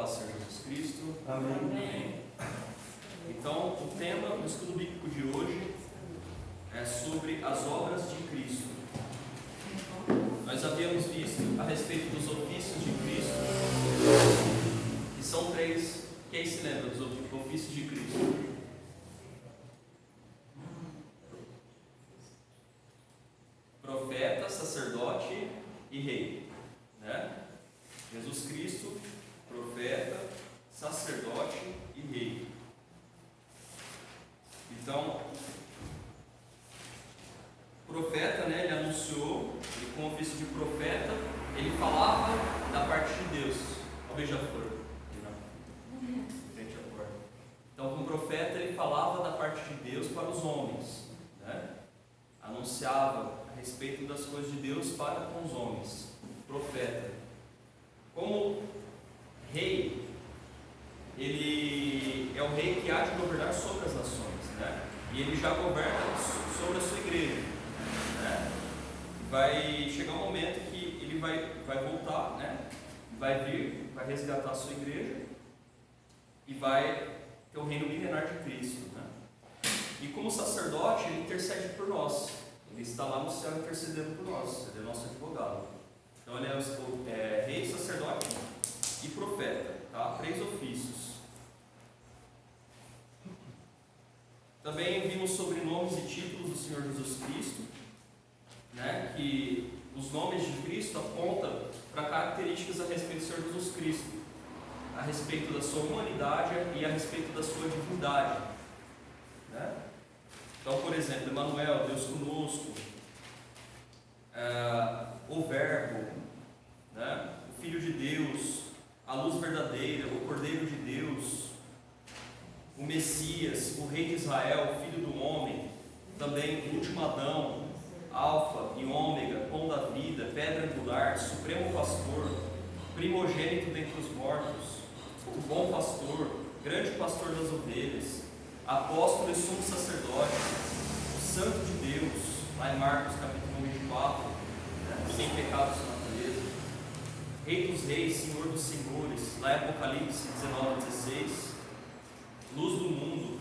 paz, Senhor Jesus Cristo. Amém. Amém. Então, o tema do estudo bíblico de hoje é sobre as obras de Cristo. Nós havíamos visto a respeito dos ofícios de Cristo, que são três. Quem se lembra dos ofícios de Cristo? Profeta, sacerdote e rei, né? Jesus Cristo, profeta, sacerdote e rei. Então, profeta, né, ele anunciou, ele, com o ofício de profeta, ele falava da parte de Deus. Ó, beija-flor, frente à porta. Então, como profeta, ele falava da parte de Deus para os homens, né? Anunciava a respeito das coisas de Deus para com os homens. Profeta. Como rei, ele é o rei que há de governar sobre as nações, né? E ele já governa sobre a sua igreja, né? Vai chegar um momento que ele vai voltar, né? Vai vir, vai resgatar a sua igreja e vai ter o reino milenar de Cristo, né? E como sacerdote, ele intercede por nós. Ele está lá no céu intercedendo por nós. Ele é nosso advogado. Então ele é rei, sacerdote e profeta, tá? 3 ofícios. Também vimos sobre nomes e títulos do Senhor Jesus Cristo, né? Que os nomes de Cristo apontam para características a respeito do Senhor Jesus Cristo, a respeito da sua humanidade e a respeito da sua divindade, né? Então, por exemplo, Emmanuel, Deus conosco, o Verbo, né? O Filho de Deus, a luz verdadeira, o Cordeiro de Deus, o Messias, o Rei de Israel, o Filho do Homem, também o último Adão, Alfa e Ômega, Pão da Vida, Pedra Angular, Supremo Pastor, primogênito dentre os mortos, o Bom Pastor, Grande Pastor das Ovelhas, Apóstolo e Sumo Sacerdote, o Santo de Deus, lá em Marcos capítulo 24, né? Sem pecado sem natureza, Rei dos Reis, Senhor dos Senhores, lá em Apocalipse 19:16, Luz do Mundo,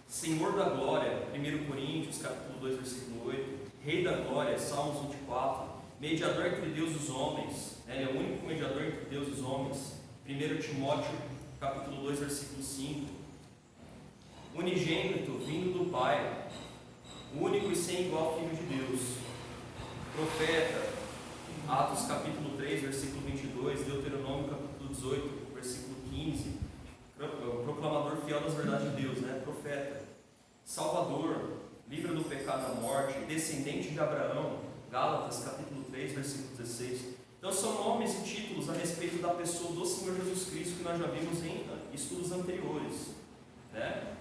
Senhor da Glória, 1 Coríntios capítulo 2, versículo 8, Rei da Glória, Salmos 24, Mediador entre Deus e os homens, né? Ele é o único mediador entre Deus e os homens, 1 Timóteo capítulo 2, versículo 5, Unigênito, vindo do Pai, único e sem igual Filho de Deus, profeta, Atos capítulo 3, versículo 22, Deuteronômio capítulo 18, versículo 15, proclamador fiel das verdades de Deus, né? Profeta, Salvador, livra do pecado da morte, descendente de Abraão, Gálatas capítulo 3, versículo 16. Então são nomes e títulos a respeito da pessoa do Senhor Jesus Cristo que nós já vimos em estudos anteriores, né?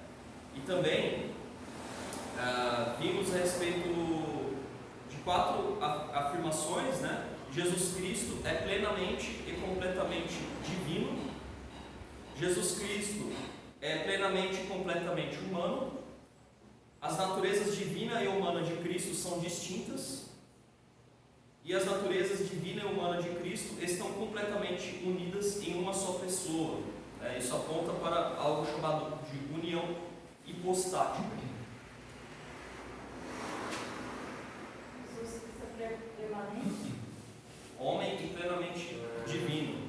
E também vimos a respeito de 4 afirmações, né? Jesus Cristo é plenamente e completamente divino. Jesus Cristo é plenamente e completamente humano. As naturezas divina e humana de Cristo são distintas. E as naturezas divina e humana de Cristo estão completamente unidas em uma só pessoa. Isso aponta para algo chamado de união hipostática. Jesus é permanente? Homem e plenamente divino,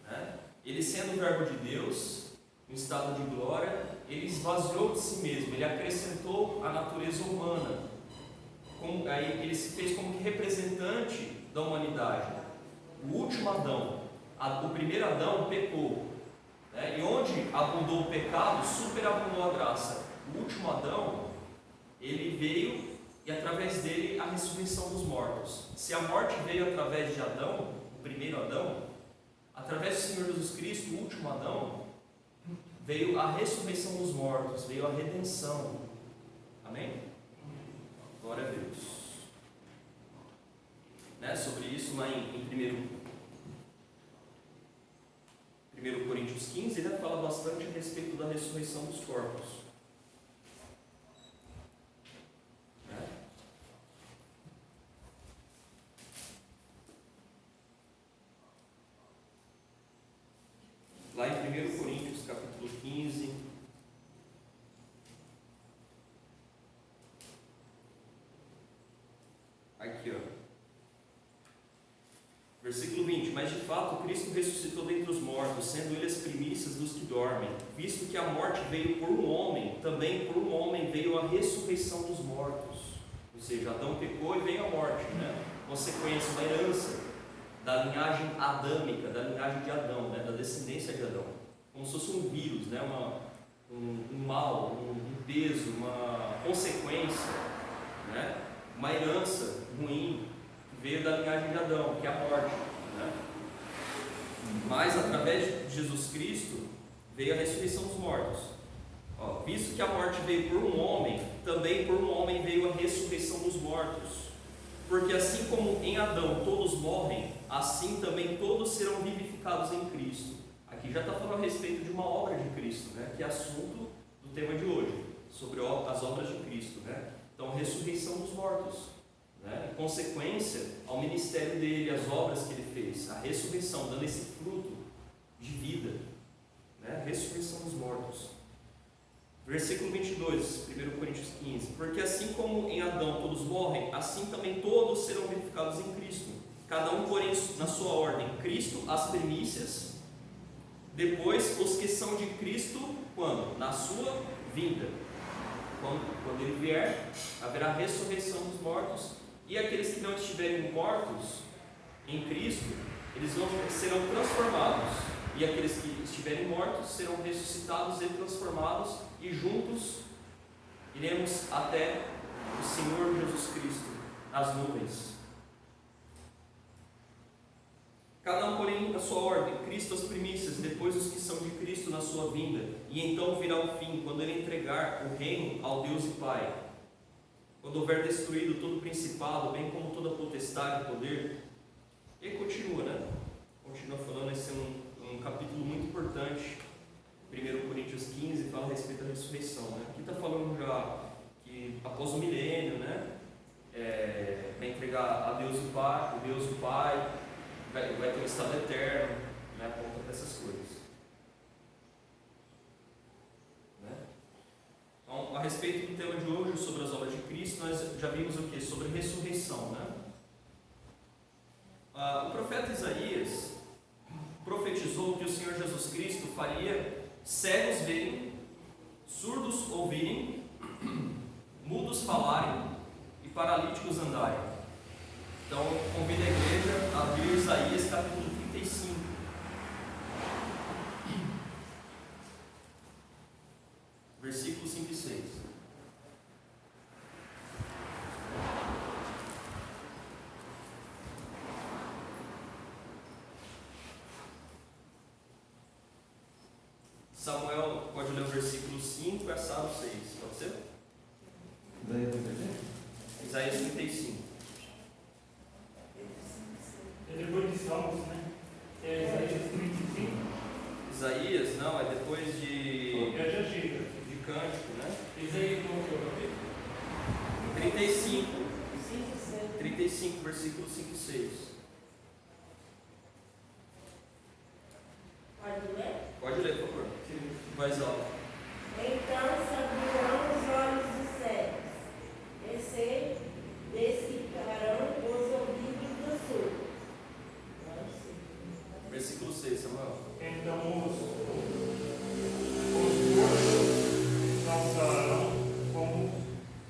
né? Ele sendo o verbo de Deus, em estado de glória, ele esvaziou de si mesmo, ele acrescentou a natureza humana. Aí ele se fez como que representante da humanidade. O último Adão, o primeiro Adão pecou, né? E onde abundou o pecado, superabundou a graça. O último Adão, ele veio e através dele a ressurreição dos mortos. Se a morte veio através de Adão, o primeiro Adão, através do Senhor Jesus Cristo, o último Adão, veio a ressurreição dos mortos, veio a redenção. Amém? Glória a Deus. Né? Sobre isso, lá em 1 Coríntios 15, né, fala bastante a respeito da ressurreição dos corpos. Versículo 20: mas de fato Cristo ressuscitou dentre os mortos, sendo Ele as primícias dos que dormem, visto que a morte veio por um homem, também por um homem veio a ressurreição dos mortos. Ou seja, Adão pecou e veio a morte, né? Consequência, uma herança da linhagem adâmica, da linhagem de Adão, né? Da descendência de Adão, como se fosse um vírus, né? um mal, um peso, uma consequência, né? Uma herança ruim que veio da linhagem de Adão, que é a morte, né? Mas através de Jesus Cristo veio a ressurreição dos mortos. Visto que a morte veio por um homem, também por um homem veio a ressurreição dos mortos. Porque assim como em Adão todos morrem, assim também todos serão vivificados em Cristo. Aqui já está falando a respeito de uma obra de Cristo, né? Que é assunto do tema de hoje, sobre as obras de Cristo, né? Então, a ressurreição dos mortos, né? Em consequência ao ministério dele, as obras que ele fez, a ressurreição, dando esse fruto de vida, né? Ressurreição dos mortos. Versículo 22, 1 Coríntios 15: porque assim como em Adão todos morrem, assim também todos serão vivificados em Cristo, cada um porém na sua ordem, Cristo as primícias, depois os que são de Cristo, quando? Na sua vinda, quando ele vier, haverá ressurreição dos mortos, e aqueles que não estiverem mortos em Cristo, eles serão transformados, e aqueles que estiverem mortos serão ressuscitados e transformados, e juntos iremos até o Senhor Jesus Cristo nas nuvens. Cada um, porém, na sua ordem, Cristo as primícias, depois os que são de Cristo na sua vinda, e então virá o fim, quando ele entregar o reino ao Deus e Pai, quando houver destruído todo o principado, bem como toda potestade e poder. E aí continua, né? Continua falando, esse é um capítulo muito importante. 1 Coríntios 15 fala a respeito da ressurreição, né? Aqui está falando já que após o milênio, né? Vai entregar a Deus o Pai, o Deus o Pai, vai ter um estado eterno, né? Aponta para essas coisas, né? Então, a respeito do tema de hoje, sobre as obras de Cristo, nós já vimos o que? Sobre ressurreição, né? O profeta Isaías profetizou que o Senhor Jesus Cristo faria cegos verem, surdos ouvirem, mudos falarem e paralíticos andarem. Então, convido a igreja a abrir Isaías capítulo 35. Versículos 5 e 6. Samuel pode ler o versículo 5 e Assaro 6, pode ser? Isaías 35. É depois de Salmos, né? É Isaías 35. Isaías, não, é depois de Já chega. de Cântico, né? Isaías qual que é o capítulo? 35. 5 e 6. 35, versículos 5 e 6. Pode ler? Pode ler, por favor. Mais alto. Então se abrirão os olhos dos cegos, desficarão os ouvidos dos surdos. Versículo 6, Samuel. Então os gordos saltarão como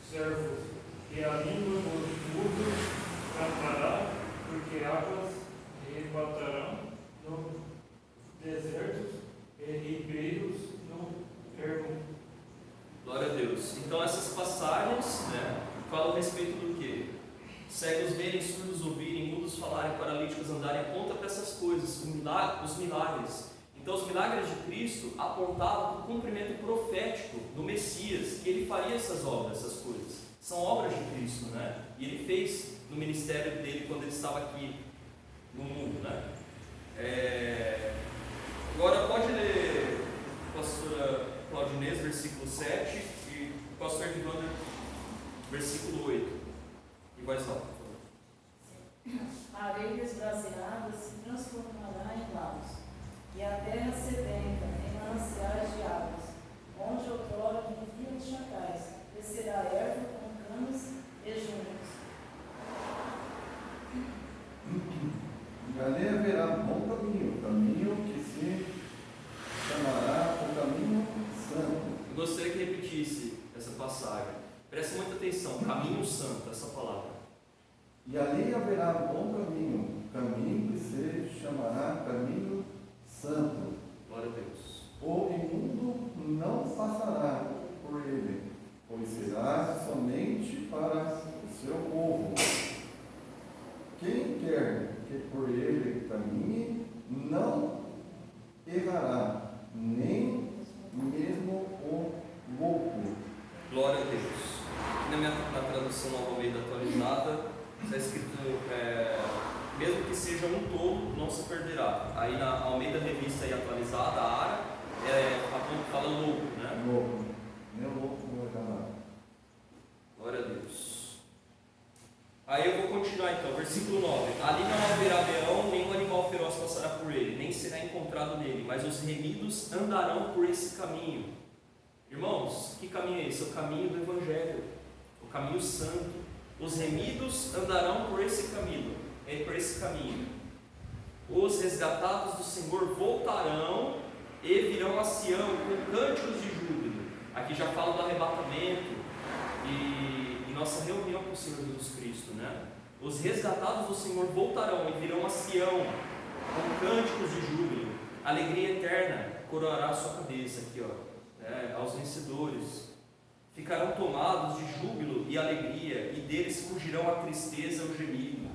servos, e a língua dos mudos cantará, porque águas rebaterão no deserto e ribeiros no ermo. Glória a Deus. Então essas passagens, né, falam a respeito do quê? Cegos verem, surdos ouvirem, mudos falarem, paralíticos andarem, aponta para essas coisas, os milagres. Então os milagres de Cristo apontavam para o cumprimento profético do Messias, que ele faria essas obras, essas coisas. São obras de Cristo, né? E ele fez no ministério dele quando ele estava aqui no mundo, né? Agora pode ler, pastora Claudinês, versículo 7 e pastor Edvander, versículo 8. E mais alto, por favor. A areia esbraseada se transformará em lagos, e a terra sedenta em mananciais de águas, onde outrora viviam os chacais, descerá erva com canas e juncos. Galera. caminho santo, essa palavra. E ali haverá bom caminho, caminho que se chamará caminho santo. Glória a Deus. O imundo não passará por ele, pois será somente para o seu povo. Quem quer que por ele caminhe, não errará, nem mesmo o louco. Glória a Deus. Aqui na tradução Nova Almeida atualizada, está escrito, mesmo que seja um tolo, não se perderá. Aí na Almeida Revista aí atualizada, a ARA, fala louco, né? Louco. Nem o louco não errará. Glória a Deus. Aí eu vou continuar então, versículo 9. Ali não haverá leão, nenhum animal feroz passará por ele, nem será encontrado nele, mas os remidos andarão por esse caminho. Irmãos, que caminho é esse? É o caminho do Evangelho, o caminho santo. Os remidos andarão por esse caminho, Os resgatados do Senhor voltarão e virão a Sião com cânticos de júbilo. Aqui já fala do arrebatamento e nossa reunião com o Senhor Jesus Cristo, né? Os resgatados do Senhor voltarão e virão a Sião com cânticos de júbilo. Alegria eterna coroará a sua cabeça aqui, aos vencedores. Ficarão tomados de júbilo e alegria, e deles fugirão a tristeza e o gemido.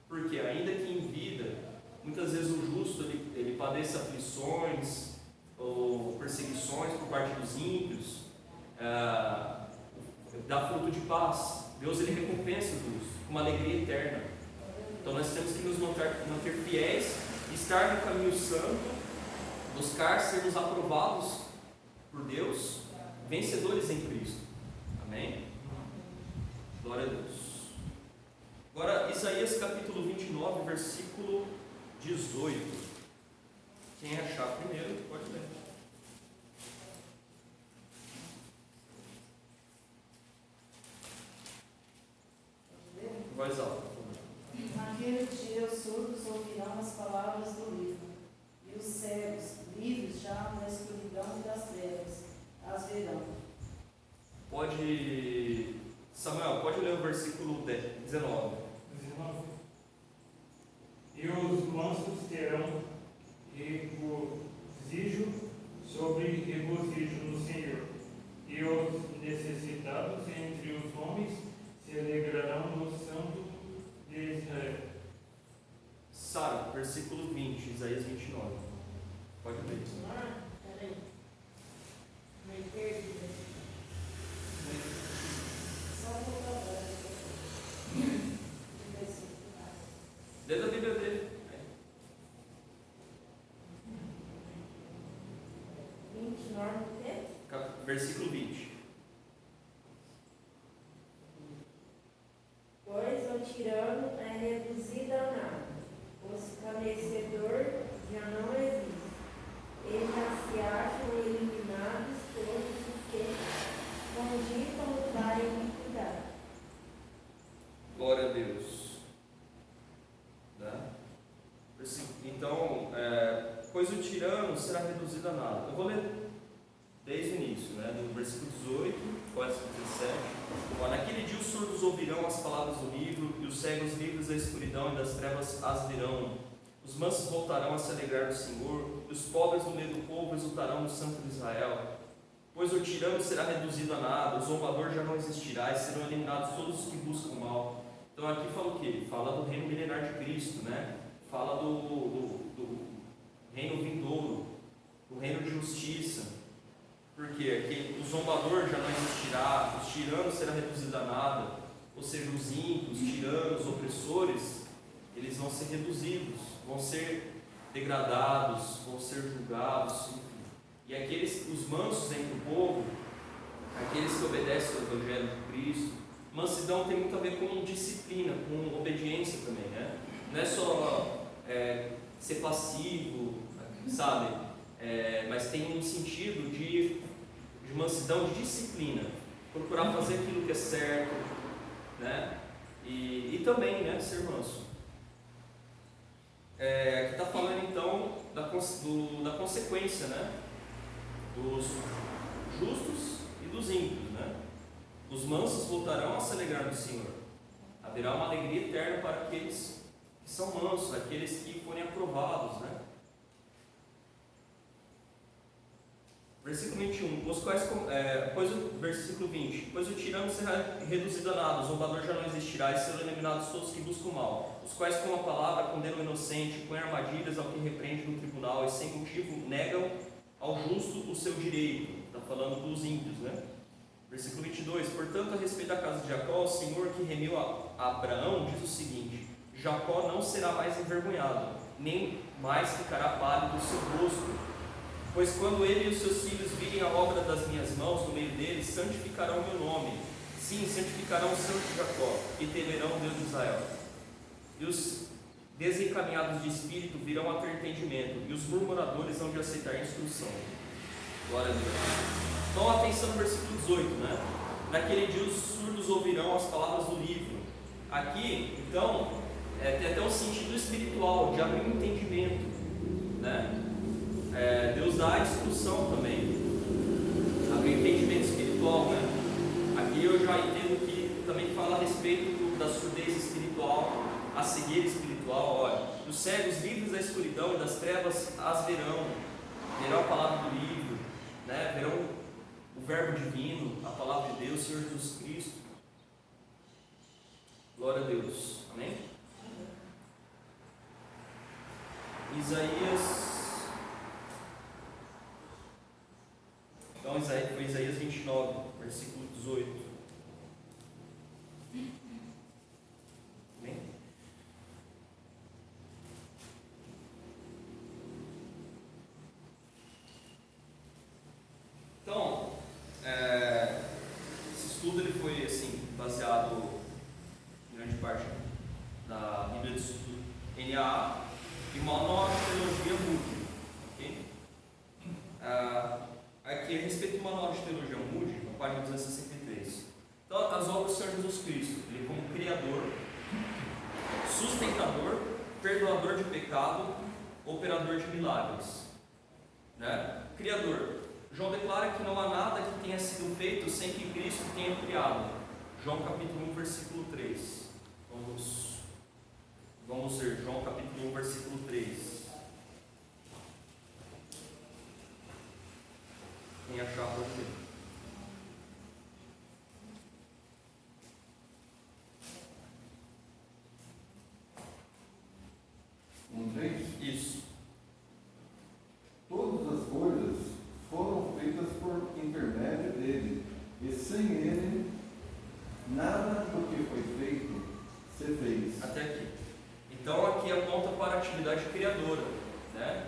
Porque ainda que em vida, muitas vezes o justo ele padeça aflições ou perseguições por parte dos ímpios, dá fruto de paz. Deus ele recompensa o justo com uma alegria eterna. Então nós temos que nos manter fiéis, estar no caminho santo, buscar sermos aprovados por Deus, vencedores em Cristo. Amém? Glória a Deus. Agora, Isaías capítulo 29, versículo 18. Quem achar primeiro, pode ler. Em voz alta. Naquele dia os surdos ouvirão as palavras do livro, e os cegos, livres já da escuridão e das trevas, as verão. Samuel, pode ler o versículo 19. 19. E os mansos terão regozijo sobre regozijo no Senhor, e os necessitados entre os homens se alegrarão no Santo de Israel. Sara, versículo 20, Isaías 29. Pode ler. Peraí. Me perdi. Só voltar agora. Lê da Bíblia dele. 29, o quê? Versículo 20. Pois o tirano é reduzido a nada, o escarnecedor já não existe. Eles já se acham eliminados todos os que conditam o Pai em iniquidade. Glória a Deus. Né? Então, pois o tirano será reduzido a nada. Eu vou ler desde o início, do versículo 18, verso 17. Naquele dia os surdos ouvirão as palavras do livro, e os cegos livres da escuridão e das trevas as virão. Os mansos voltarão a se alegrar do Senhor, e os pobres no meio do povo exultarão no Santo de Israel. Pois o tirano será reduzido a nada, o zombador já não existirá, e serão eliminados todos os que buscam o mal. Então aqui fala o quê? Fala do reino milenar de Cristo, Fala do reino vindouro, do reino de justiça. Porque aqui o zombador já não existirá, os tiranos serão reduzidos a nada, ou seja, os ímpios, tiranos, opressores, eles vão ser reduzidos, vão ser degradados, vão ser julgados, enfim. E os mansos entre o povo, aqueles que obedecem ao Evangelho de Cristo, mansidão tem muito a ver com disciplina, com obediência também, Não é só ser passivo, sabe? Mas tem um sentido de mansidão, de disciplina, procurar fazer aquilo que é certo, E também, ser manso. Aqui está falando então da consequência, dos justos e dos ímpios, Os mansos voltarão a se alegrar no Senhor. Haverá uma alegria eterna para aqueles que são mansos, aqueles que forem aprovados, né? Versículo 21, versículo 20, pois o tirano será reduzido a nada, o zombador já não existirá, e serão eliminados todos que buscam o mal, os quais com a palavra condenam o inocente, põem armadilhas ao que repreende no tribunal, e sem motivo negam ao justo o seu direito. Está falando dos ímpios, né? Versículo 22, portanto, a respeito da casa de Jacó, o Senhor que remiu a Abraão diz o seguinte: Jacó não será mais envergonhado, nem mais ficará pálido o seu rosto. Pois quando ele e os seus filhos virem a obra das minhas mãos no meio deles, santificarão o meu nome. Sim, santificarão o santo de Jacó e temerão o Deus de Israel. E os desencaminhados de espírito virão a ter entendimento, e os murmuradores hão de aceitar a instrução. Glória a Deus. Então, atenção no versículo 18, né? Naquele dia os surdos ouvirão as palavras do livro. Aqui, então, tem até um sentido espiritual, de abrir um entendimento, né? Deus dá a instrução também, abrir o entendimento espiritual, né? Aqui eu já entendo que também fala a respeito da surdez espiritual, a cegueira espiritual. Olha, os cegos livres da escuridão e das trevas as verão a palavra do livro, né? Verão o verbo divino, a palavra de Deus, Senhor Jesus Cristo. Glória a Deus, amém? Então, foi Isaías 29, versículo 18. Amém? Então, esse estudo ele foi assim, baseado em grande parte na Bíblia de Estudo NAA e uma nova teologia Moody. Okay? Aqui, a respeito de uma nova teologia Moody, na página 263. Então, as obras do Senhor Jesus Cristo, ele como Criador, sustentador, perdoador de pecado, operador de milagres. Né? Criador. João declara que não há nada que tenha sido feito sem que Cristo tenha criado. João capítulo 1, versículo 3. Vamos ler João capítulo 1, versículo 3. Quem achar pode ler. Isso. Todas as coisas foram feitas por intermédio dele, e sem ele, nada do que foi feito se fez. Até aqui. Então, aqui aponta para a atividade criadora, né?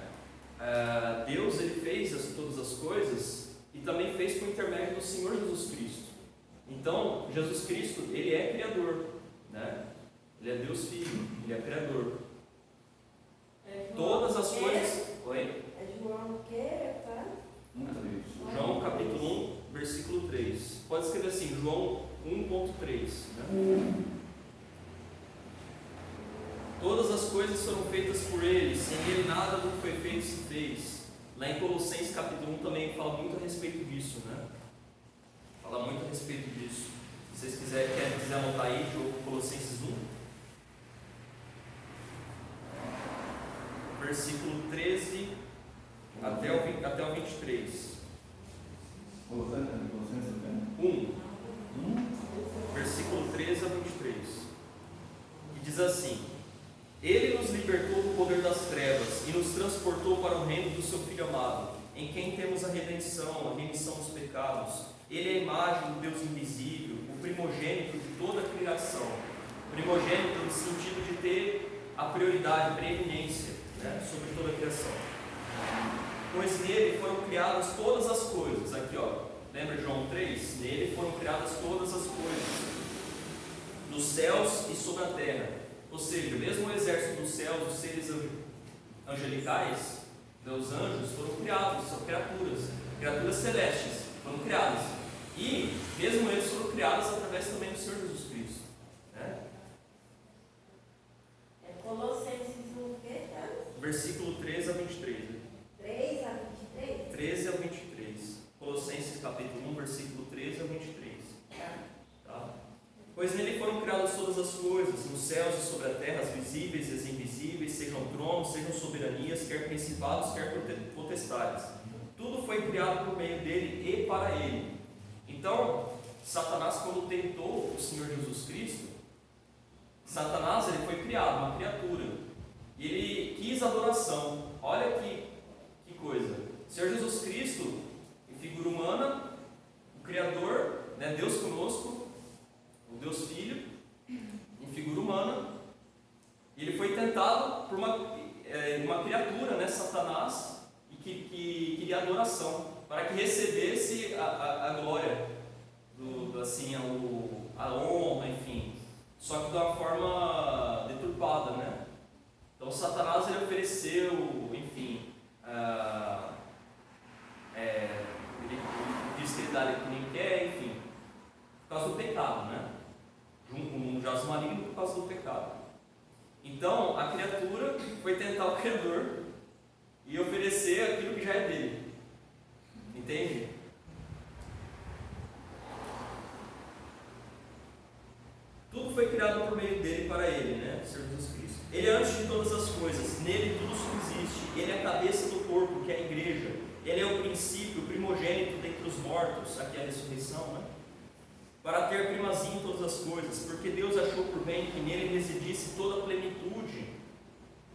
Deus ele fez todas as coisas e também fez por intermédio do Senhor Jesus Cristo. Então, Jesus Cristo, ele é criador, né? Ele é Deus Filho, ele é criador. Todas as coisas. Oi? É João o quê? Tá? João capítulo 1, versículo 3. Pode escrever assim, João 1.3, né? Todas as coisas foram feitas por ele, sem ele nada do que foi feito se fez. Lá em Colossenses capítulo 1 também fala muito a respeito disso, né? Fala muito a respeito disso. Se vocês quiserem anotar aí, Colossenses 1, versículo 13 até o 23. Colossenses 1, versículo 13 a 23. Que diz assim: Ele nos libertou do poder das trevas e nos transportou para o reino do seu Filho amado, em quem temos a remissão dos pecados. Ele é a imagem do Deus invisível, o primogênito de toda a criação. Primogênito no sentido de ter a prioridade, preeminência, né, sobre toda a criação. Pois nele foram criadas todas as coisas. Aqui, ó, lembra João 3? Nele foram criadas todas as coisas, nos céus e sobre a terra. Ou seja, mesmo o exército dos céus, os seres angelicais, os anjos, foram criados, são criaturas celestes, foram criadas. E mesmo eles foram criados através também do Senhor Jesus Cristo. Né? É Colossenses 1, o quê? Tá? Versículo 13 a 23. 3 a 23? 13 a 23. Colossenses capítulo 1, versículo 13 a 23. Tá. criadas todas as coisas, nos céus e sobre a terra, as visíveis e as invisíveis, sejam tronos, sejam soberanias, quer principados, quer potestades. Tudo foi criado por meio dele e para ele. Então, Satanás, quando tentou o Senhor Jesus Cristo, Satanás ele foi criado, uma criatura, e ele quis adoração. Olha que coisa. O Senhor Jesus Cristo, em figura humana, o Criador, né, Deus conosco, o Deus Filho, em figura humana, e ele foi tentado por uma criatura, né, Satanás, e que queria adoração, para que recebesse a glória, a honra, enfim, só que de uma forma deturpada, né? Então Satanás ele ofereceu, enfim, ele diz que ele dá o que nem quer, enfim, por causa do pecado, né? Um jazo maligno por causa do pecado. Então a criatura foi tentar o Criador e oferecer aquilo que já é dele, entende? Tudo foi criado por meio dele e para ele, né? O Senhor Jesus Cristo. Ele é antes de todas as coisas, nele tudo subsiste. Ele é a cabeça do corpo, que é a igreja. Ele é o princípio, o primogênito dentre os mortos, aqui é a ressurreição, né? Para ter primazia em todas as coisas, porque Deus achou por bem que nele residisse toda a plenitude,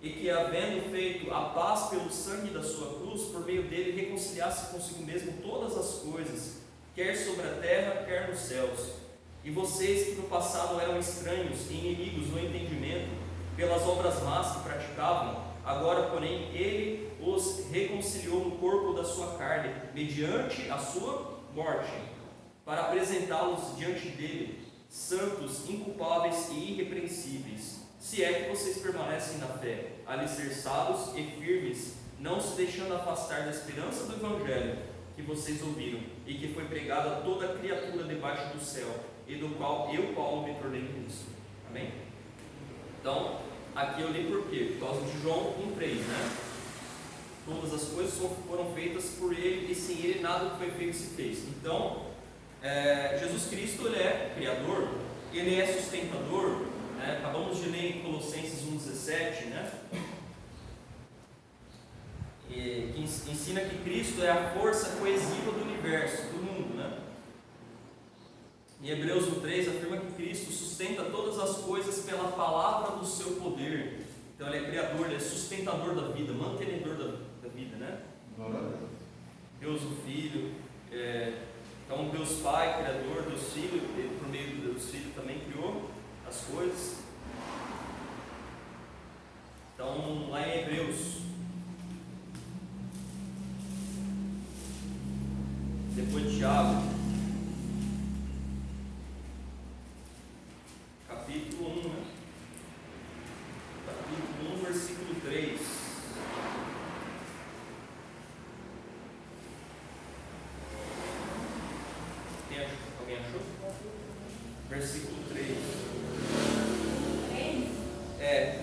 e que, havendo feito a paz pelo sangue da sua cruz, por meio dele reconciliasse consigo mesmo todas as coisas, quer sobre a terra, quer nos céus. E vocês que no passado eram estranhos e inimigos no entendimento, pelas obras más que praticavam, agora, porém, ele os reconciliou no corpo da sua carne, mediante a sua morte, para apresentá-los diante dele, santos, inculpáveis e irrepreensíveis, se é que vocês permanecem na fé, alicerçados e firmes, não se deixando afastar da esperança do Evangelho que vocês ouviram, e que foi pregado a toda criatura debaixo do céu, e do qual eu, Paulo, me tornei ministro. Amém? Então, aqui eu li por quê? Por causa de João 1,3, né? Todas as coisas foram feitas por ele, e sem ele nada que foi feito se fez. Então, Jesus Cristo, ele é Criador, ele é sustentador, né? Acabamos de ler em Colossenses 1,17, né? Que ensina que Cristo é a força coesiva do universo, do mundo, né? Em Hebreus 1,3 afirma que Cristo sustenta todas as coisas pela palavra do seu poder. Então ele é criador, ele é sustentador da vida, mantenedor da vida, né? Deus o Filho, então Deus Pai, Criador, Deus Filho, ele por meio do Deus Filho também criou as coisas. Então lá em Hebreus, depois de Tiago, capítulo 1, né? Capítulo 1, versículo 3. Alguém achou? Versículo 3.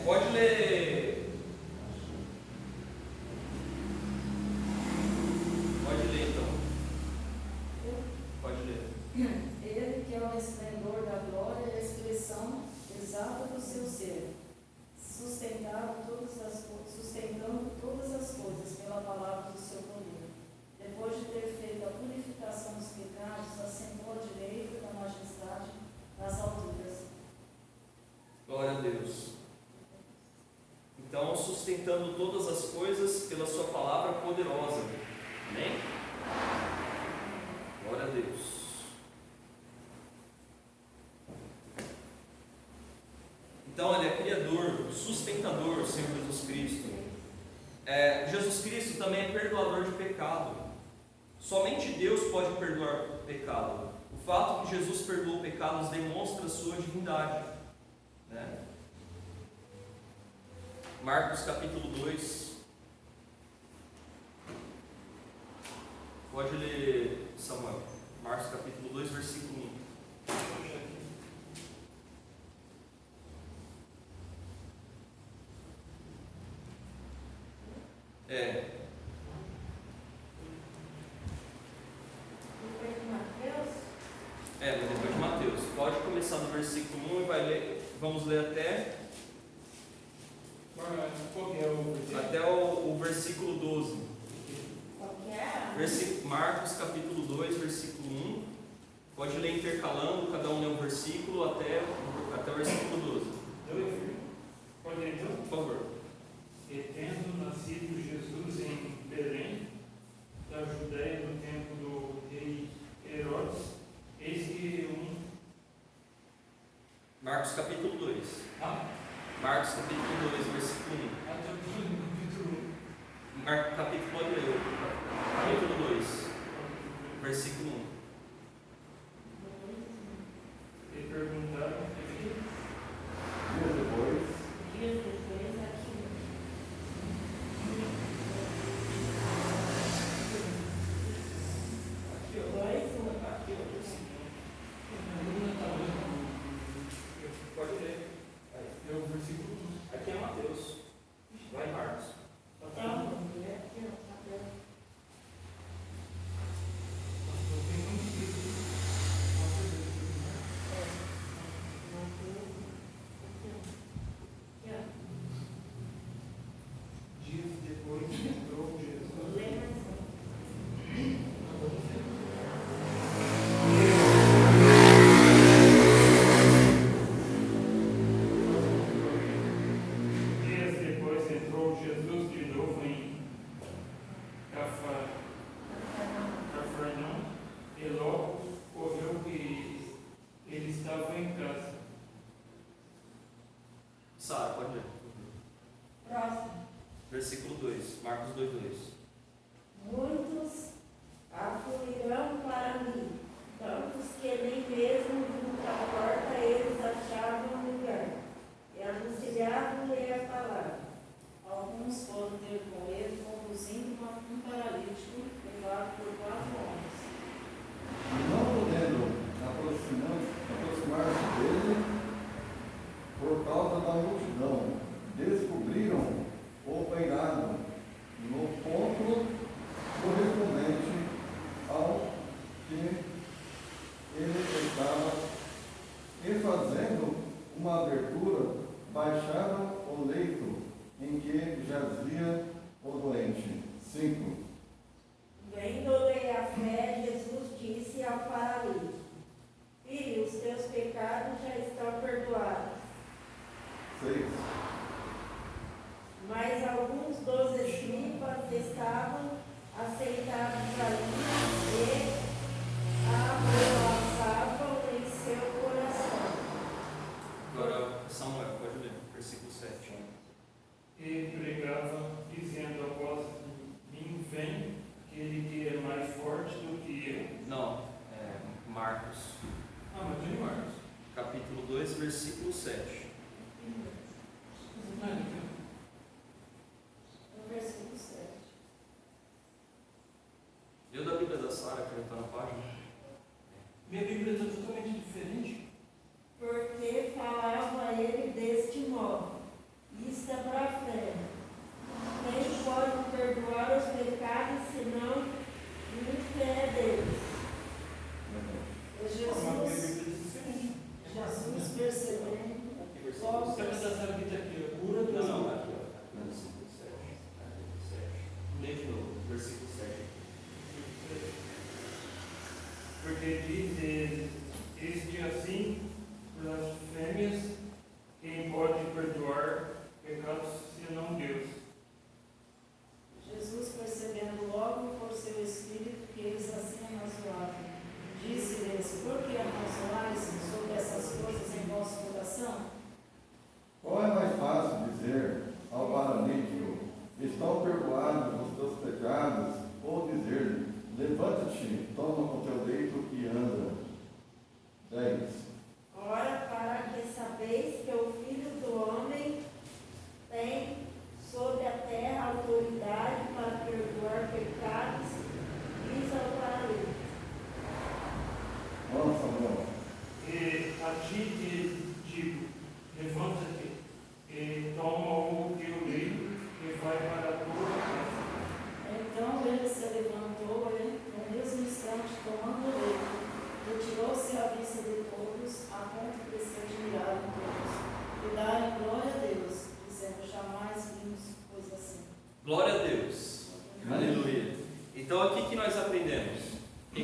Pode ler. Pode ler então. Pode ler. Ele que é o esplendor da glória e a expressão exata do seu ser, sustentando todas as coisas pela palavra do seu poder. Depois de ter feito a purificação dos pecados, assentou à direita da majestade nas alturas. Glória a Deus. Então, sustentando todas as coisas pela sua palavra poderosa. Amém? Glória a Deus. Então, ele é criador, sustentador, Senhor Jesus Cristo. Jesus Cristo também é perdoador de pecado. Somente Deus pode perdoar o pecado. O fato que Jesus perdoou pecados demonstra a sua divindade, né? Marcos capítulo 2. Pode ler, Samuel. Marcos capítulo 2, versículo 1. Depois de Mateus? Mas depois de Mateus. Pode começar do do versículo 1 e vamos ler até Qual que é o versículo? até o versículo 12. Qual que é? Marcos capítulo 2, versículo 1. Pode ler intercalando, cada um lê um versículo até o versículo 12. Pode ler então? Por favor. E tendo nascido Jesus em Belém, da Judéia, no tempo do rei Herodes, eis que Marcos capítulo 2. Marcos capítulo 2, versículo 1. Marcos capítulo, pode ler. Capítulo 2, versículo 1. E perguntaram aqui, Dias depois, Dias depois, aqui. Aqui, ó, pode ler. é o versículo Aqui é Mateus. Vai em Marcos. Então, Dias depois entrou Jesus. lê mais um. Dias depois entrou Jesus de novo em Cafarnaum, e logo ocorreu que ele estava em casa. Sara, pode ler. Próximo. Versículo 2. Marcos 2, 2. Muitos afluirão para mim, tantos que nem mesmo junto à porta eles achavam lugar, e anunciavam-lhe a palavra. Alguns foram ter com ele, conduzindo um paralítico levado por 4 homens. não podendo aproximar-se dele, por causa da multidão, descobriram o peinado no ponto correspondente ao que ele estava, e fazendo uma abertura, baixaram o leito em que jazia o doente. 5. Vendo-lhe a fé, Jesus disse ao paralítico: Filho, os teus pecados já estão perdoados. 6. Mas alguns dos escribas estavam assentados ali e ameaçavam em seu coração. Agora, Samuel, pode ler. Versículo 7. E pregava, dizendo após mim, vem aquele que é mais forte do que eu. Não, Marcos. Mas tem Marcos. Capítulo 2, versículo 7. No versículo 7. Eu da Bíblia da Sara, que está na página. Minha Bíblia está totalmente diferente. Porque falava ele deste modo: Isto é para a fé. Quem pode perdoar os pecados senão o que é Deus? E Mas minha Jesus, Bíblia é diferente. Jesus percebendo Versículo logo Você está sabendo que está aqui, a cura do Não,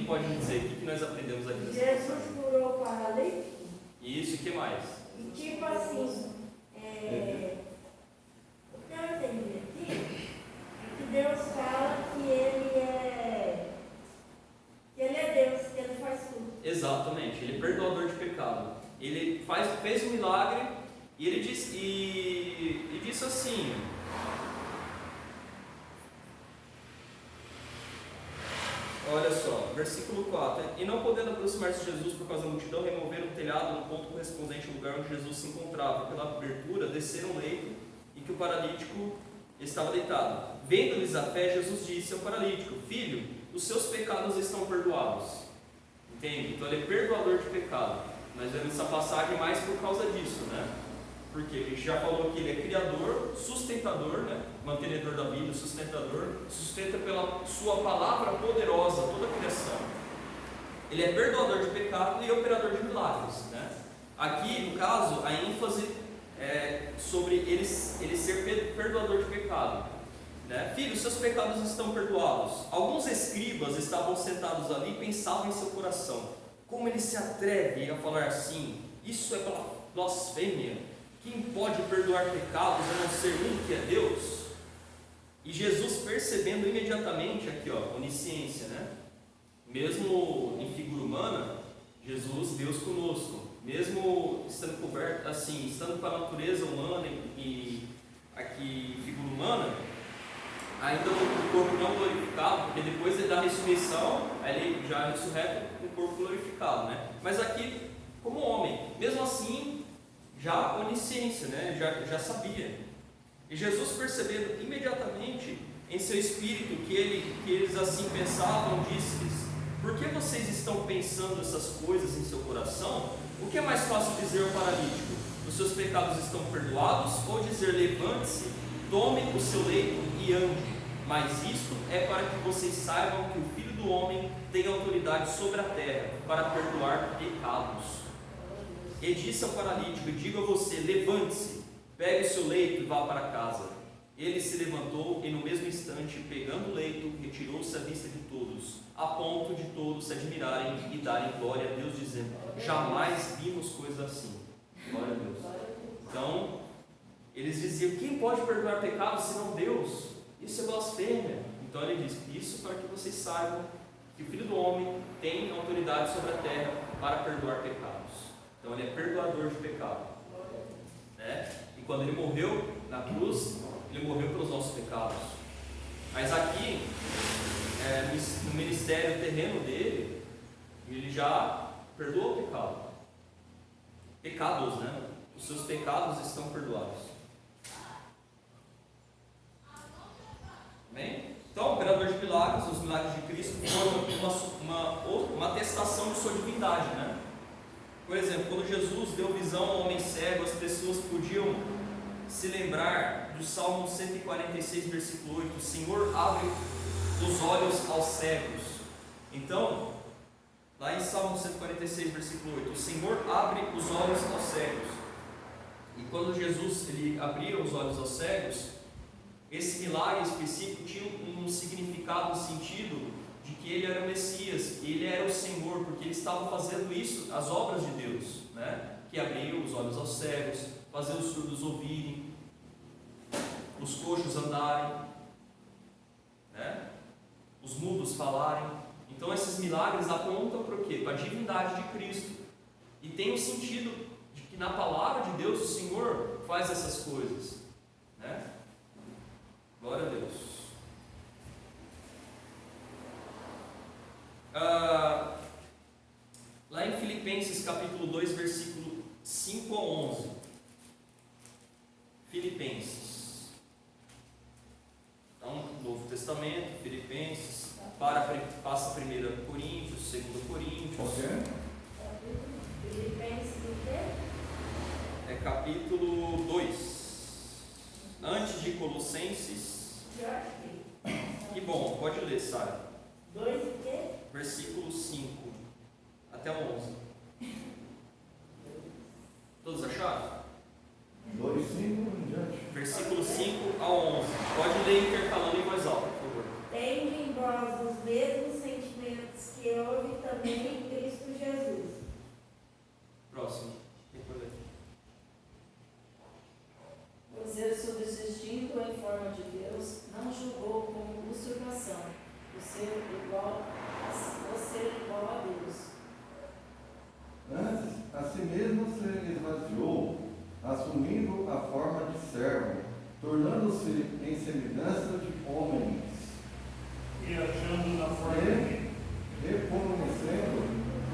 pode dizer? O que nós aprendemos aqui nessa Jesus passagem? curou o paralítico. Isso, e o que mais? E tipo assim, o que eu entendi aqui é que Deus fala que Ele é Deus, que Ele faz tudo. Exatamente, Ele é perdoador de pecado. Ele fez um milagre e Ele disse assim: olha só, versículo 4: e não podendo aproximar-se de Jesus por causa da multidão, removeram o telhado no ponto correspondente ao lugar onde Jesus se encontrava. Pela abertura, desceram o leito em que o paralítico estava deitado. Vendo-lhes a fé, Jesus disse ao paralítico: filho, os seus pecados estão perdoados. Entende? Então ele é perdoador de pecado. Nós vemos essa passagem mais por causa disso, né? Porque a gente já falou que ele é criador, sustentador, né? Mantenedor da vida, sustentador, sustenta pela sua palavra poderosa toda a criação. Ele é perdoador de pecado e operador de milagres, né? Aqui, no caso, a ênfase é sobre ele ser perdoador de pecado, né? Filho, seus pecados estão perdoados. Alguns escribas estavam sentados ali e pensavam em seu coração: como ele se atreve a falar assim? Isso é blasfêmia. Quem pode perdoar pecados a não ser um, que é Deus? E Jesus, percebendo imediatamente, aqui ó, onisciência, né? Mesmo em figura humana, Jesus, Deus conosco, mesmo estando coberto, assim, estando com a natureza humana e aqui figura humana, ainda o corpo não glorificado, porque depois da ressurreição, ele já ressurreta com o corpo glorificado, né? Mas aqui, como homem, mesmo assim, já onisciência, né? Já sabia. E Jesus, percebendo imediatamente em seu espírito que eles assim pensavam, disse-lhes: por que vocês estão pensando essas coisas em seu coração? O que é mais fácil dizer ao paralítico: os seus pecados estão perdoados? Ou dizer: levante-se, tome o seu leito e ande? Mas isto é para que vocês saibam que o Filho do Homem tem autoridade sobre a terra para perdoar pecados. E disse ao paralítico: digo a você, levante-se, pegue o seu leito e vá para casa. Ele se levantou e no mesmo instante, pegando o leito, retirou-se à vista de todos, a ponto de todos se admirarem e darem glória a Deus, dizendo: jamais vimos coisa assim. Glória a Deus. Então, eles diziam: quem pode perdoar pecados senão Deus? Isso é blasfêmia. Então ele diz: isso para que vocês saibam que o Filho do Homem tem autoridade sobre a terra para perdoar pecados. Então ele é perdoador de pecado, né? E quando ele morreu na cruz, ele morreu pelos nossos pecados. Mas aqui, no ministério terreno dele, ele já perdoou o pecado. Pecados, né? Os seus pecados estão perdoados. Amém? Então, o operador de milagres, os milagres de Cristo foram uma atestação de sua divindade, né? Por exemplo, quando Jesus deu visão ao homem cego, as pessoas podiam se lembrar do Salmo 146, versículo 8: o Senhor abre os olhos aos cegos. Então, lá em Salmo 146, versículo 8, o Senhor abre os olhos aos cegos. E quando Jesus ele abria os olhos aos cegos, esse milagre específico tinha um significado, um sentido de que ele era o Messias, ele era o Senhor, porque ele estava fazendo isso, as obras de Deus, né? Que abriam os olhos aos cegos, fazer os surdos ouvirem, os coxos andarem, né? Os mudos falarem. Então esses milagres apontam para o quê? Para a divindade de Cristo. E tem o sentido de que na palavra de Deus o Senhor faz essas coisas, né? Glória a Deus. Lá em Filipenses capítulo 2, versículo 5 a 11. Filipenses. Então, Novo Testamento, Filipenses, passa 1 Coríntios, 2 Coríntios. Qual que é? Filipenses do quê? É capítulo 2. Antes de Colossenses. Eu acho que. Que bom, pode ler, Sara. 2 o quê? Versículo 5 até o 11. Todos acharam? 2, 5 em diante. Versículo 5 a 11. Pode ler intercalando em voz alta, por favor. Tende em vós os mesmos sentimentos que houve forma de Deus, não julgou como usurpação o ser igual a Deus. Antes, a si mesmo se esvaziou, assumindo a forma de servo, tornando-se em semelhança de homens, E achando na forma de reconhecendo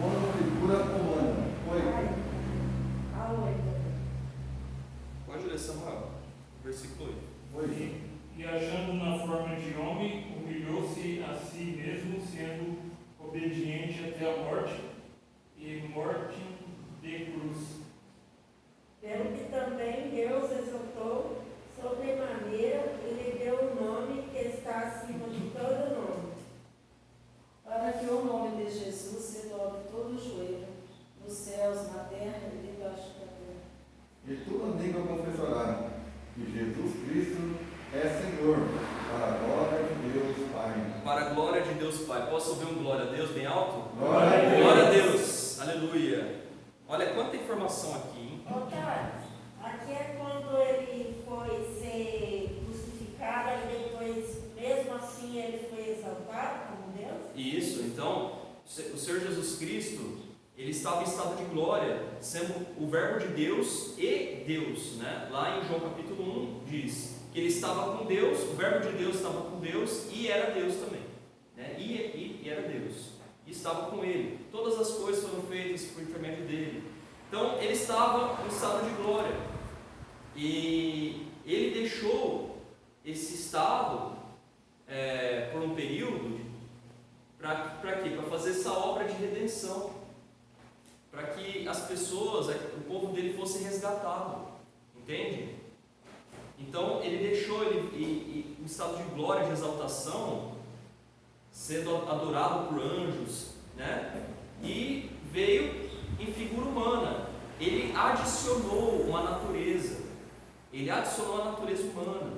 como figura humana. 8. A 8. Pode ler, Samuel. Versículo 8. 8. E achando na forma de homem, humilhou-se a si mesmo, sendo obediente até a morte, e morte de cruz. Pelo que também Deus exaltou sobremaneira e lhe deu o nome que está acima de todo nome, Para que o nome de Jesus se dobre todo o joelho, nos céus, na terra e debaixo da terra. E toda língua confessará que Jesus Cristo é Senhor, para a glória de Deus Pai. Para a glória de Deus Pai. Posso ouvir um glória a Deus bem alto? Glória a Deus. Glória a Deus. Aleluia. Olha quanta informação aqui, hein? Otávio, aqui é quando ele foi ser crucificado e depois, mesmo assim, ele foi exaltado como Deus? Isso, então, o Senhor Jesus Cristo, ele estava em estado de glória, sendo o verbo de Deus e Deus, né? Lá em João capítulo 1 diz que ele estava com Deus, o verbo de Deus estava com Deus e era Deus também, né? E era Deus, e estava com ele. Todas as coisas foram feitas por intermédio dele. Então, ele estava em estado de glória. E ele deixou esse estado por um período para quê? Para fazer essa obra de redenção, para que as pessoas, o povo dele fosse resgatado, entende? Então ele deixou ele em estado de glória, de exaltação, sendo adorado por anjos, né? E veio em figura humana. Ele adicionou uma natureza. Ele adicionou a natureza humana.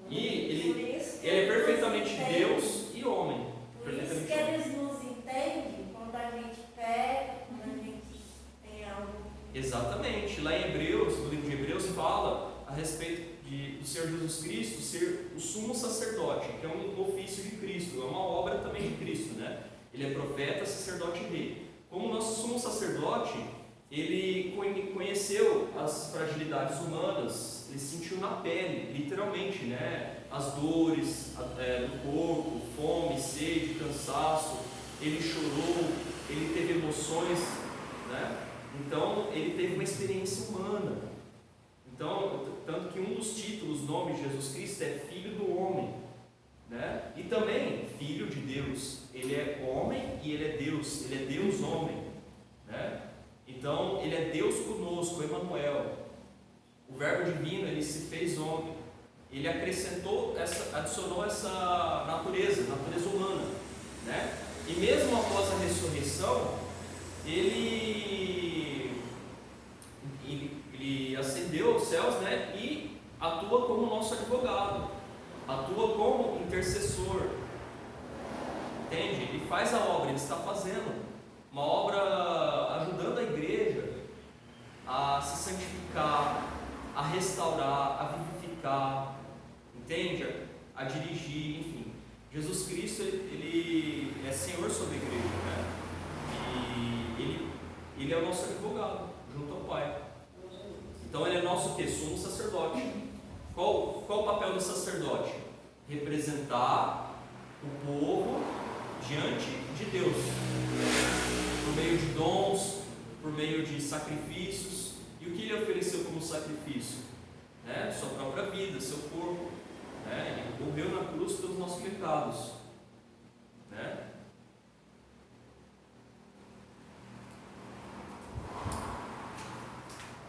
E ele é perfeitamente Deus e homem. Por isso que eles nos entendem quando a gente pega, quando a gente tem algo. Exatamente. Lá em Hebreus, no livro de Hebreus, fala a respeito do Senhor Jesus Cristo ser o sumo sacerdote, que é um ofício de Cristo, é uma obra também de Cristo, né? Ele é profeta, sacerdote e rei. Como nosso sumo sacerdote, ele conheceu as fragilidades humanas, ele sentiu na pele, literalmente, né? As dores do corpo, fome, sede, cansaço. Ele chorou, ele teve emoções, né? Então ele teve uma experiência humana. Então, tanto que um dos títulos, nome de Jesus Cristo, é Filho do Homem, né? E também Filho de Deus. Ele é homem e ele é Deus. Ele é Deus homem, né? Então ele é Deus conosco, Emmanuel. O Verbo divino, ele se fez homem. Ele adicionou essa natureza humana, né? E mesmo após a ressurreição, ele ascendeu aos céus, né? E atua como nosso advogado, atua como intercessor, entende? Ele faz a obra, ele está fazendo uma obra ajudando a igreja a se santificar, a restaurar, a vivificar, entende? A dirigir, enfim. Jesus Cristo, ele é Senhor sobre a igreja, né? E ele é o nosso advogado, junto ao Pai. Então ele é nosso quê? Sumo sacerdote. Qual o papel do sacerdote? Representar o povo diante de Deus, por meio de dons, por meio de sacrifícios. E o que ele ofereceu como sacrifício? Né? Sua própria vida, seu corpo, né? Ele morreu na cruz pelos nossos pecados, né?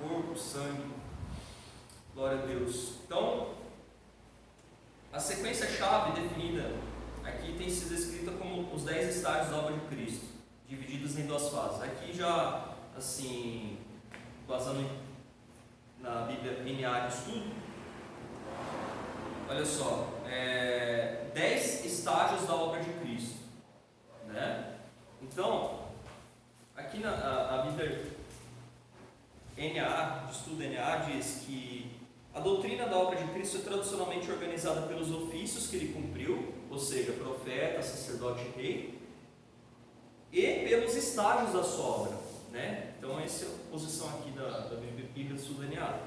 Corpo, sangue, glória a Deus. Então, a sequência-chave definida aqui tem sido escrita como os 10 estágios da obra de Cristo, divididos em 2 fases. Aqui já, assim, basando na Bíblia NA de estudo, olha só, 10 estágios da obra de Cristo, né? Então, aqui a Bíblia NA, de estudo NA, diz que A doutrina da obra de Cristo é tradicionalmente organizada pelos ofícios que ele cumpriu, ou seja, profeta, sacerdote e rei, e pelos estágios da sua obra, né? Então essa é a posição aqui da Bíblia Sul-DNA.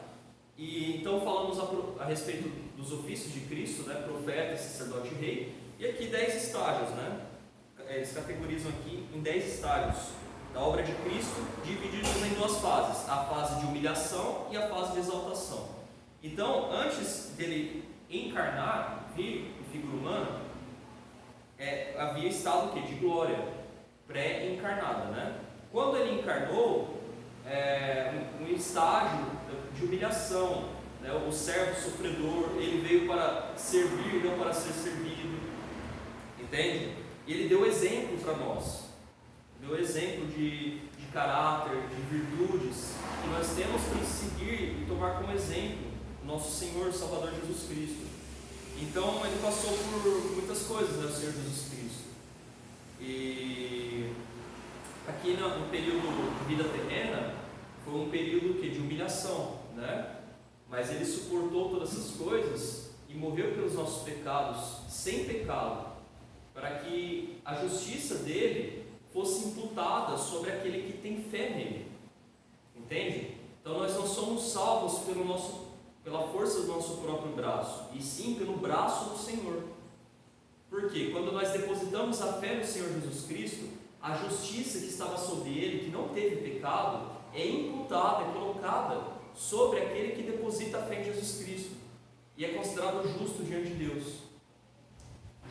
E então falamos a respeito dos ofícios de Cristo, né? Profeta, sacerdote e rei, e aqui 10 estágios, né? Eles categorizam aqui em 10 estágios da obra de Cristo, divididos em duas fases: a fase de humilhação e a fase de exaltação. Então, antes dele encarnar, vir em figura humana, havia estado o quê? De glória, pré-encarnada, né? Quando ele encarnou, um estágio de humilhação, né? O servo sofredor, ele veio para servir, não para ser servido, entende? E ele deu exemplo para nós, deu exemplo de caráter, de virtudes, que nós temos que seguir e tomar como exemplo o nosso Senhor e Salvador Jesus Cristo. Então ele passou por muitas coisas, né, o Senhor Jesus Cristo. E aqui no período de vida terrena, foi um período de humilhação, né? Mas ele suportou todas essas coisas e morreu pelos nossos pecados, sem pecado, para que a justiça dele fosse imputada sobre aquele que tem fé nele, entende? Então nós não somos salvos pela força do nosso próprio braço, e sim pelo braço do Senhor. Porque quando nós depositamos a fé no Senhor Jesus Cristo, a justiça que estava sobre ele, que não teve pecado, é imputada, é colocada sobre aquele que deposita a fé em Jesus Cristo, e é considerado justo diante de Deus,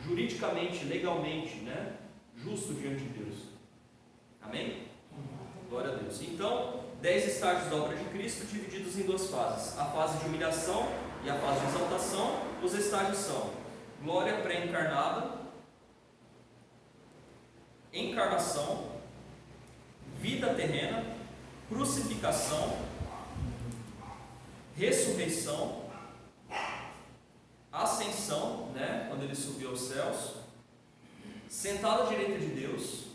juridicamente, legalmente, né? Justo diante de Deus. Amém? Glória a Deus. Então, 10 estágios da obra de Cristo, divididos em duas fases: a fase de humilhação e a fase de exaltação. Os estágios são glória pré-encarnada, encarnação, vida terrena, crucificação, ressurreição, ascensão, né, quando ele subiu aos céus, sentado à direita de Deus,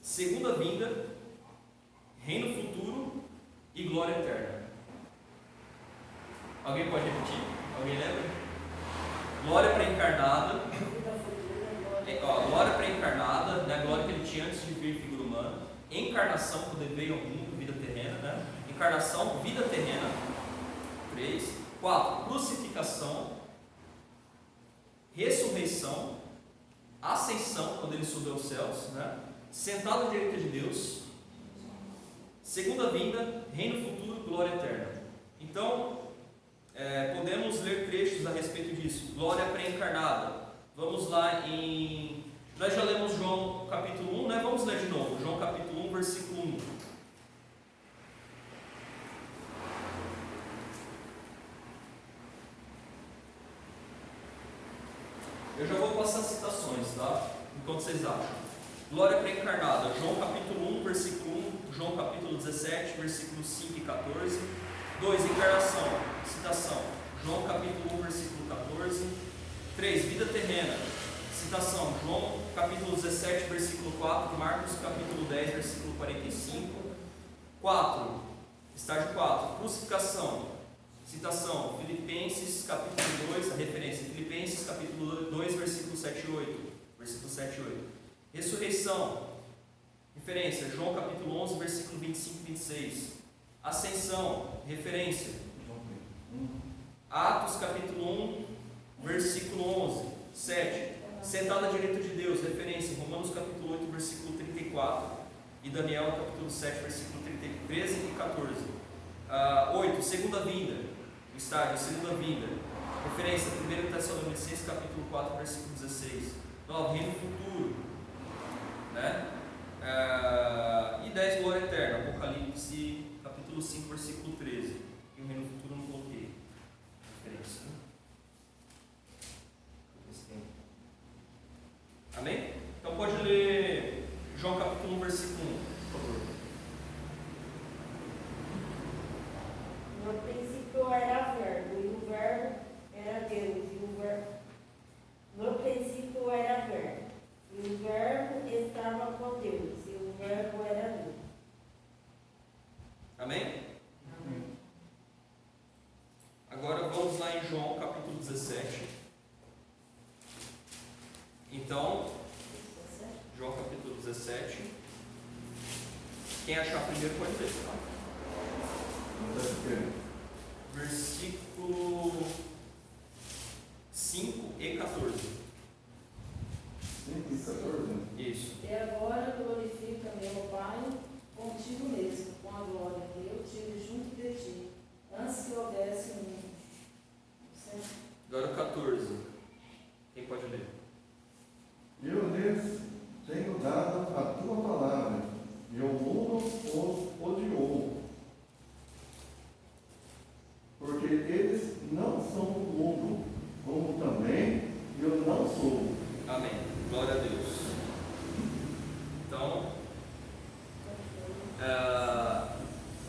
segunda vinda, reino futuro e glória eterna. Alguém pode repetir? Alguém lembra? Glória pré-encarnada, glória pré-encarnada, né, a glória que ele tinha antes de vir figura humana. Encarnação, quando ele veio ao mundo, vida terrena, né? Encarnação, vida terrena. 3. 4. Crucificação, ressurreição, ascensão, quando ele subiu aos céus, né? Sentado à direita de Deus, segunda vinda, reino futuro, glória eterna. Então, podemos ler trechos a respeito disso. Glória pré-encarnada. Vamos lá nós já lemos João capítulo 1, né? Vamos ler de novo. João capítulo 1, versículo 1. Eu já vou passar as citações, tá? Enquanto vocês acham. Glória pré-encarnada. João capítulo 1, versículo 1. João capítulo 17, versículos 5 e 14. 2. Encarnação. Citação. João capítulo 1, versículo 14. 3. Vida terrena. Citação, João capítulo 17, versículo 4, Marcos capítulo 10, versículo 45. 4. Estágio 4. Crucificação. Citação, Filipenses capítulo 2, a referência, Filipenses capítulo 2, versículo 7 e 8. Versículo 7 e 8. Ressurreição. Referência, João capítulo 11, versículo 25 e 26. Ascensão. Referência, Atos capítulo 1, versículo 11. 7. Sentado à direita de Deus, referência, Romanos capítulo 8, versículo 34, e Daniel capítulo 7, versículo 13 e 14. 8. Segunda vinda, estágio, segunda vinda, referência, 1 Tessalonicenses capítulo 4, versículo 16. 9. Reino futuro, né? E 10. Glória eterna, Apocalipse capítulo 5, versículo 13. E o reino futuro não coloquei. Referência, né? Amém? Então pode ler João capítulo 1, versículo 1, por favor. No princípio era Verbo, e o Verbo era Deus, no princípio era Verbo, e o Verbo estava com Deus, e o Verbo era Deus. Amém? Amém. 17. Então, João capítulo 17. Quem achar primeiro pode ler, tá? Versículo 5 e 14. 5 e 14. Isso. E agora glorifica-me, ó Pai, contigo mesmo, com a glória que eu tive junto de ti, antes que houvesse um mundo. Certo? Agora o 14. Quem pode ler? Eu lhes tenho dado a tua palavra, e o mundo os odiou, porque eles não são do mundo, como também eu não sou. Amém. Glória a Deus. Então,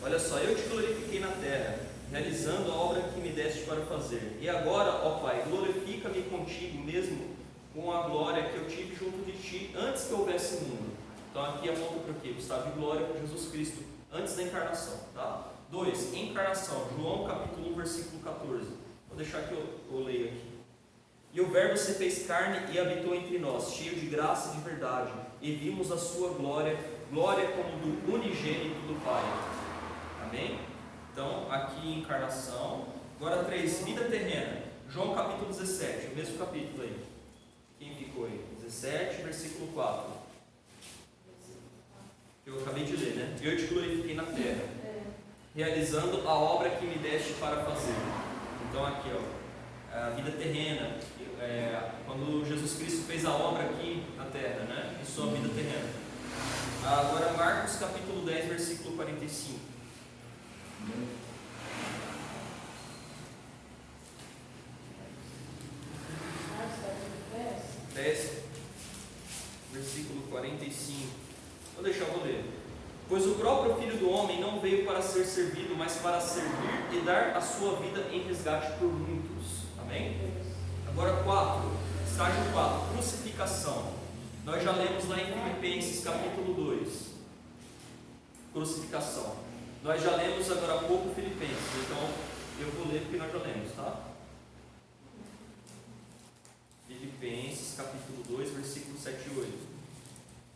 olha só, eu te glorifiquei na terra, realizando a obra que me deste para fazer. E agora, ó Pai, glorifica-me contigo mesmo, com a glória que eu tive junto de ti, antes que houvesse mundo. Então aqui aponta para o quê? O estado de glória com Jesus Cristo, antes da encarnação. Tá? 2. Encarnação. João capítulo 1, versículo 14. Vou deixar que eu leio aqui. E o Verbo se fez carne e habitou entre nós, cheio de graça e de verdade, e vimos a sua glória, glória como do unigênito do Pai. Amém? Então, aqui encarnação. Agora 3, vida terrena. João capítulo 17, o mesmo capítulo aí. Quem ficou aí? 17, versículo 4. Eu acabei de ler, né? Eu te glorifiquei na terra, realizando a obra que me deste para fazer. Então aqui, ó, a vida terrena. Quando Jesus Cristo fez a obra aqui na terra, né? Em sua vida terrena. Agora Marcos capítulo 10, versículo 45. Marcos 10, versículo 45. Vou ler. Pois o próprio Filho do Homem não veio para ser servido, mas para servir e dar a sua vida em resgate por muitos. Amém? Agora 4, estágio 4, crucificação. Nós já lemos lá em Filipenses capítulo 2. Crucificação. Nós já lemos agora há pouco Filipenses, então eu vou ler porque nós já lemos, tá? Filipenses capítulo 2, versículo 7 e 8.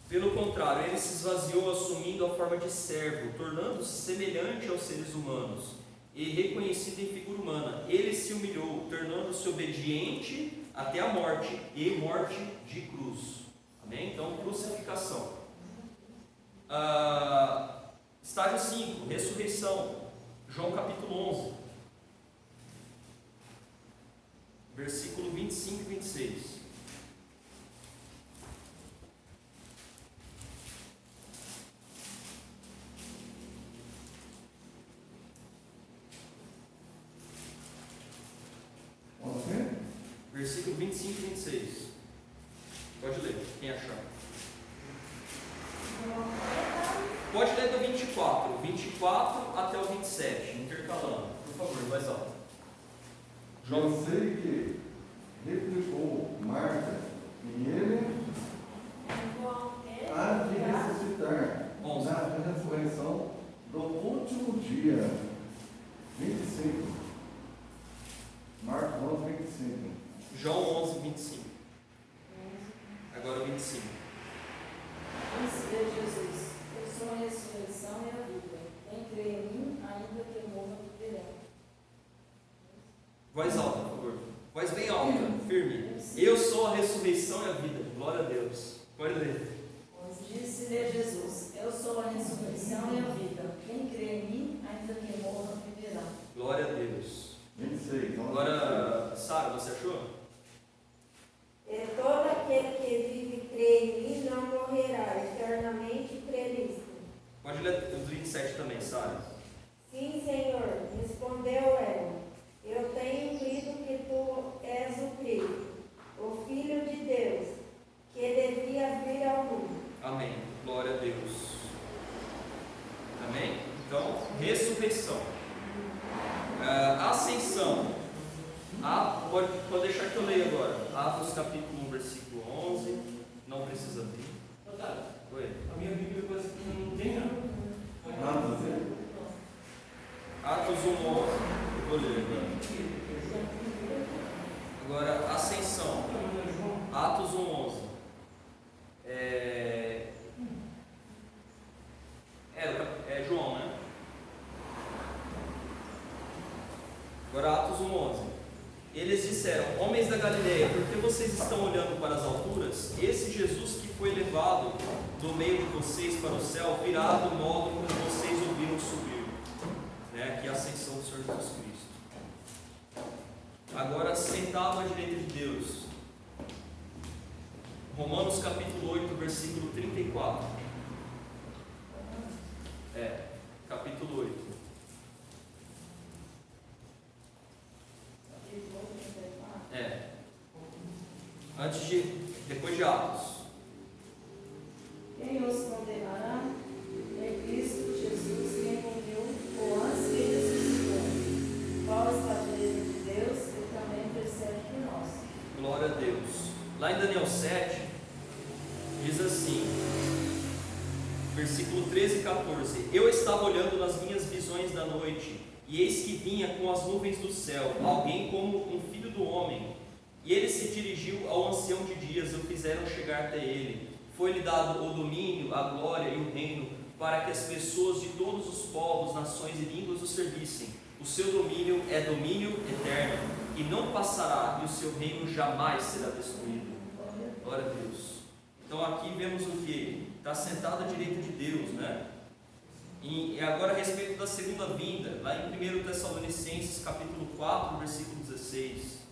Pelo contrário, ele se esvaziou assumindo a forma de servo, tornando-se semelhante aos seres humanos e reconhecido em figura humana. Ele se humilhou, tornando-se obediente até a morte e morte de cruz. Amém? Então, crucificação. Estágio 5, ressurreição. João capítulo 11, versículo 25 e 26. Versículo 25 e 26. Pode ler, quem achar. Pode ler do 24 até o 27, intercalando. Por favor, mais alto. Eu sei que replicou Marta, e ele há de ressuscitar na ressurreição do último dia. 25. Marcos 11, 25. João 11, 25. Agora o 25. Disse Jesus: eu sou a ressurreição e a vida. Quem crê em mim, ainda que morra, viverá. Voz alta, por favor. Voz bem alta, firme. Eu sou a ressurreição e a vida. Glória a Deus. Pode ler. Disse-lhe Jesus: eu sou a ressurreição e a vida. Quem crê em mim, ainda que morra, viverá. Glória a Deus. 26. Agora, Sara, você achou? Todo aquele que vive e crê em mim não morrerá, eternamente nisto. Pode ler o 27 também, Sara. Sim, Senhor, respondeu ela. Eu tenho crido que tu és o Cristo, o Filho de Deus, que devia vir ao mundo. Amém. Glória a Deus. Amém? Então, ressurreição. Ascensão. Pode deixar que eu leia agora. Atos capítulo 1, versículo 11. Não precisa abrir. Otávio, Oi. a minha Bíblia parece que não tem nada. Atos 1, 11. Eu vou ler agora. Agora, ascensão. Atos 1:11. É João, né? Agora, Atos 1:11. Eles disseram: homens da Galileia, por que vocês estão olhando para as alturas? Esse Jesus que foi levado do meio de vocês para o céu virá do modo como vocês ouviram subir. Aqui é a ascensão do Senhor Jesus Cristo. Agora, sentado à direita de Deus. Romanos capítulo 8, versículo 34. Capítulo 8. Depois de Atos. Quem os condenará? É Cristo Jesus, quem morreu, ou antes que ressuscitou, qual está à direita de Deus e também intercede por nós. Glória a Deus. Lá em Daniel 7, diz assim, versículo 13 e 14: eu estava olhando nas minhas visões da noite, e eis que vinha com as nuvens do céu alguém como um filho do homem. E ele se dirigiu ao ancião de dias e o fizeram chegar até ele. Foi-lhe dado o domínio, a glória e o reino, para que as pessoas de todos os povos, nações e línguas o servissem. O seu domínio é domínio eterno, e não passará, e o seu reino jamais será destruído. Glória a Deus. Então aqui vemos o que? Está sentado à direita de Deus, né? E agora a respeito da segunda vinda, lá em 1 Tessalonicenses capítulo 4, versículo 16.